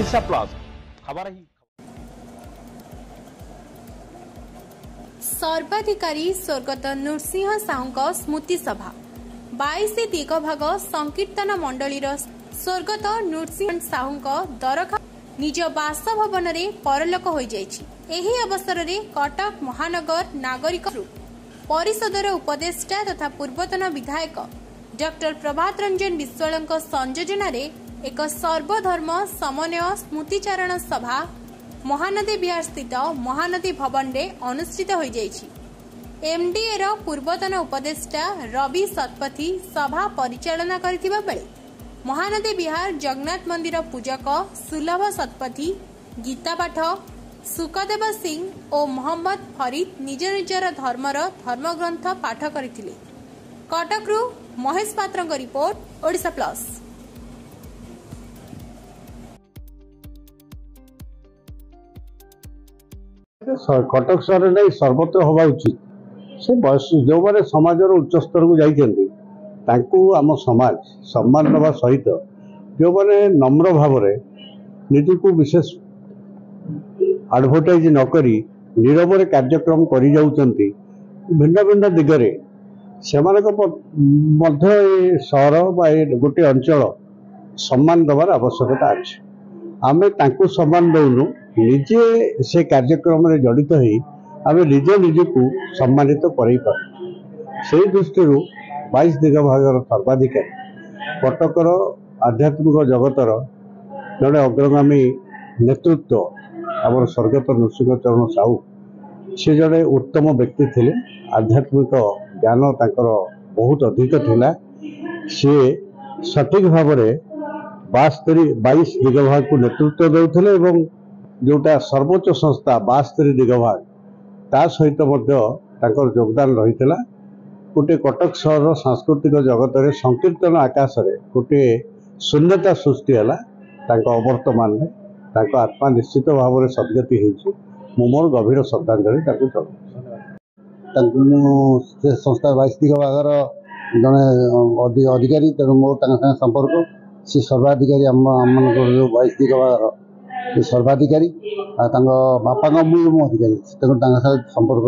Odisha plus खबर ही सर्वाधिकारी स्वर्गत नृसिंह साहू स्मृति सभा 22 दिगभाग संकीर्तन मंडलीर स्वर्गत नृसिंह साहू दरखा निज बासभवन में परलोक हो जाइछि। अवसर में कटक महानगर नागरिक परिषदर उपदेष्टा तथा पूर्वतन विधायक डॉक्टर प्रभात रंजन विश्वाल संयोजन एक सर्वधर्म समन्वय स्मृतिचारण सभा महानदी विहार स्थित महानदी भवन में अनुष्ठित हो जाइछि। एमडीए रो पूर्वतन उपदेष्टा रवि शतपथी सभा परिचालना करथिबा बेले महानदी विहार जगन्नाथ मंदिर पूजक सुलभ शतपथी गीता पाठ सुखदेव सिंह और मोहम्मद फरीद निज निजर धर्मर धर्मग्रंथ पाठ करथिले। कटकरू महेश पात्र रिपोर्ट ओडिशा प्लस। कटक सहर नहीं सर्वत्र हवा उचित से बयस जो मैंने समाजर उच्च स्तर को जाइछन्ति तांकू आम समाज सम्मान दवा सहित जो मैंने नम्र भाव निजको विशेष एडवर्टाइज नकरी नीरव कार्यक्रम करि जाउछन्ति भिन्न भिन्न दिगरे मध्य सहर बा गोटे अंचल सम्मान दबार आवश्यकता अच्छे। आमे तांकू सम्मान दौनु निजे से कार्यक्रम में जड़ित हो आम निजे निजको सम्मानित कर दृष्टि 22 दिगभागर सर्वाधिकारी कटकर आध्यात्मिक जगतर जड़े अग्रगामी नेतृत्व आम स्वर्गत नृसिंह चरण साहू से जड़े उत्तम व्यक्ति थे। आध्यात्मिक ज्ञान तांकर बहुत अधिक थिला। सी सठिक भाव 22 दिगभाग को नेतृत्व देउथिले एवं जोटा सर्वोच्च संस्था 72 दिगभाग ता सहित योगदान रही है। गोटे कटक सहर सांस्कृतिक जगत में संकीर्तन आकाश में गोटे शून्यता सृष्टि है। अवर्तमान में आत्मा निश्चित भाव में सदगति हो मोर गभीर श्रद्धांजलि संस्था 22 दिगभागर जड़े अधिकारी तेणु मोर संपर्क से सर्वाधिकारी आम जो 22 दिगभागर सर्वाधिकारी बापा मूल अधिकारी तेणु संपर्क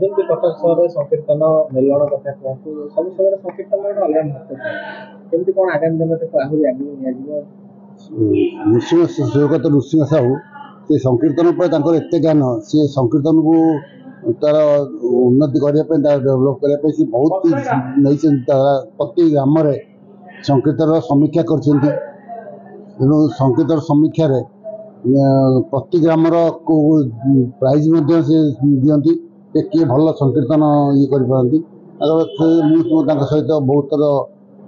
जब कटक सहर संकीर्तन मेलण कथा कहतु सब समय संकीर्तन अलग महत्व केमती कौन आगामी दिन में आहरी आगे नृसिंह स्वर्गत नृसिंह साहू से संकीर्तन पर एत ज्ञान सी संकीर्तन को तार उन्नति करने डेभलप करने बहुत नहीं प्रति ग्राम संकीर्तन समीक्षा कर संकीर्तन समीक्षा प्रति ग्राम प्राइज से दिखती किए भल संकीर्तन ये करती सहित बहुत थर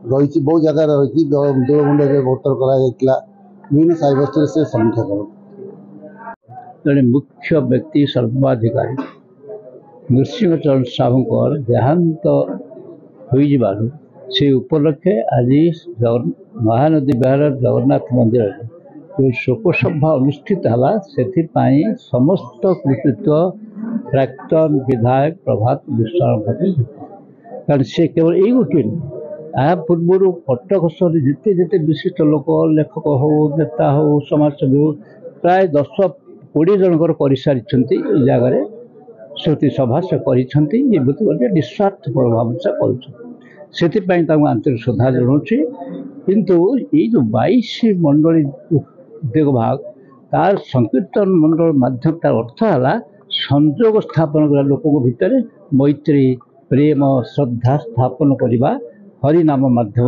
रही बहुत जगह रही दोलमुंड बहुत थर कर विभिन्न साई बस्ती से समीक्षा कर जड़े मुख्य व्यक्ति सर्वाधिकारी नृसिंह चरण साहू देहांत हो से उपलक्षे आज महानदी विहार जगन्नाथ मंदिर जो शोक सभा अनुष्ठित है से समस्त कृतित्व प्राक्तन विधायक प्रभात विश्वाल कारण से केवल यही गोटे या पूर्व कटक सहर जिते जिते विशिष्ट लोक लेखक हो नेता हो समाजसेवी हो प्राय 10-20 जनकर कर सारी जगार श्रुति सभा से कर निस्वार्थ भाव से कर आंतरिक श्रद्धा जनाऊँ किंतु ये जो 22 मंडली दिगभाग तार संकीर्तन मंडल माध्यम तार अर्थ है संजोग स्थापन कर लोकों भितर मैत्री प्रेम श्रद्धा स्थापन करने हरिनाम माध्यम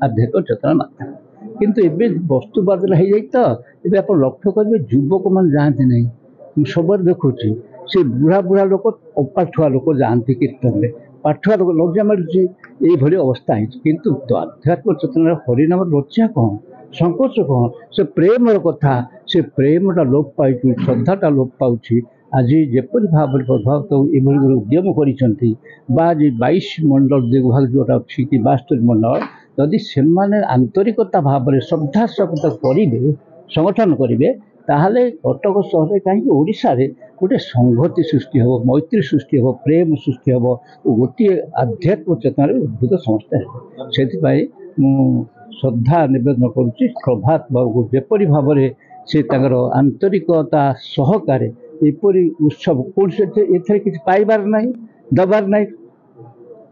आध्यात्मिक चेतना माध्यम किंतु एबे वस्तु बदल हो जाए तो ये आप लक्ष्य करेंगे युवक मान जाती नहीं सब देखुची से बुढ़ा बुढ़ा लोक अपाठुआ लोक जाती कीर्तन में पाठुआ लोक लज्जा मारूँ ये अवस्था है किंतु आध्यात्मिक चेतना हरिनाम लज्जा कौन संकोच कौन से प्रेम कथा से प्रेमटा लोप पाई श्रद्धाटा लोप पाँच आज जपरी भाव प्रभावित ये उद्यम कर 22 मंडल दिगभाग जोटा अच्छी कि 72 मंडल जदि से आंतरिकता भाव में श्रद्धा सहित करेंगे संगठन करेंगे ताहले कटक सहर कहीं ओडिशा रे गोटे संहति सृष्टि हो मैत्री सृष्टि हो प्रेम सृष्टि हो गोटे आध्यात्मिक चेतना उद्भूत समस्या है से श्रद्धा नवेदन करुच्ची प्रभात बाबू को जेपरी भाव में से तांकर आंतरिकता सहकारे एपरी उत्सव कौन से एथरे किसी पाइबार ना दबार ना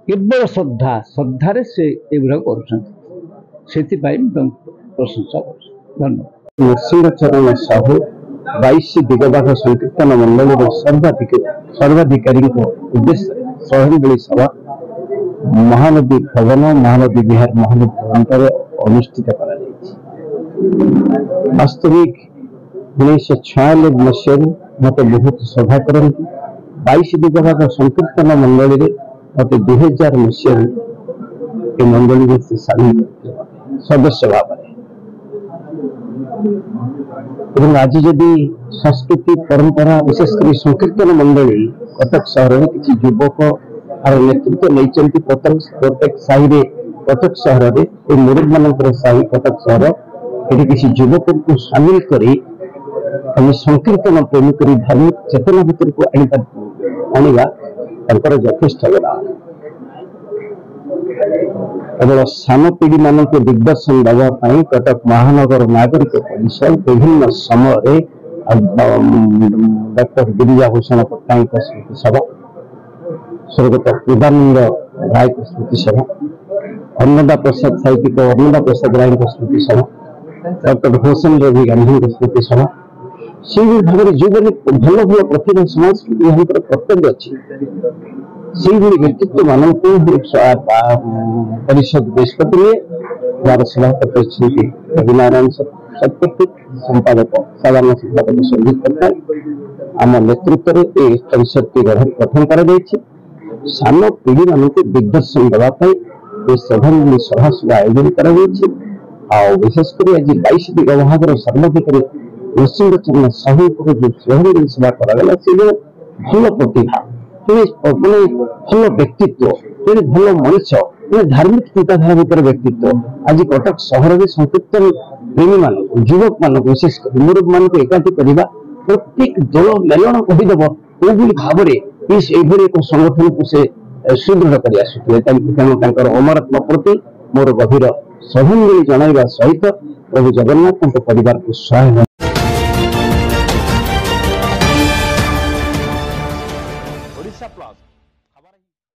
केवल श्रद्धा श्रद्धारे से एगुड़ा कर प्रशंसा कर धन्यवाद। नृसिंहचरण साहू 22 दिगबाघ संकीर्तन मंडल सर्वाधिकारी उद्देश्य श्रद्धांजलि सभा महानदी भवन महानदी विहार महानदी भवन अनुष्ठित कर वास्तविक 1996 मसीह मत बहुत सभा करती 22 दिगबाघ संकीर्तन मंडल मत 2000 मसीह मंडल से सामिल सदस्य भाव आज जदि संस्कृति परंपरा विशेषकर संकीर्तन मंडली कटक सहर में किसी युवक और नेतृत्व नहीं प्रत्येक साहि कटक सहर में मुरुद मान साहि कटक सहर ये किसी युवक को सामिल करी संकीर्तन प्रेमी कर धार्मिक चेतना भर को आने यथेष्ट केवल सान पीढ़ी मान दिग्दर्शन देवाई कटक महानगर नागरिक परिषद विभिन्न समय डॉक्टर गिरिजा भूषण पट्टनायक स्मृति सभा स्वर्गत कृपानंद राय स्मृति सभा अन्नदा प्रसाद साहित्यिक अन्नदा प्रसाद राय स्मृति सभा डॉक्टर भूषण रवि गांधी स्मृति सभा से भाव में जो भल भल प्रतिभा समाज कर्तव्य अच्छी से व्यक्तित्व मान परिषद निष्पत्ति यार सभापति अच्छी रविनारायण सत्यपति संपादक साधारण संपादक संगीत करता आम नेतृत्व में परिषद की गठन कर सान पीढ़ी मान दिग्दर्शन देवाई श्रद्धांजलि सभा सब आयोजन कर विशेषकर आज 22 दिगबाघर सर्वाधिकारी नृसिंहचरण साहू को जो श्रद्धांजलि सभा कराला से भल प्रतिभा माने भल व्यक्तित्व भल मनुष्य धार्मिक चिंताधारा भर व्यक्तित्व आज कटक सहर में संकीर्तन प्रेमी मान युवक मान विशेषकर मुरुद मान को एकाठी करवा प्रत्येक दल मेलन कहीदेव कोई भाव में एक संगठन को से सुदृढ़ कर आसुए तेणु अमरात्मा प्रति मोर गभीर श्रद्धांजलि जनवा सहित प्रभु जगन्नाथ परिवार को सहाय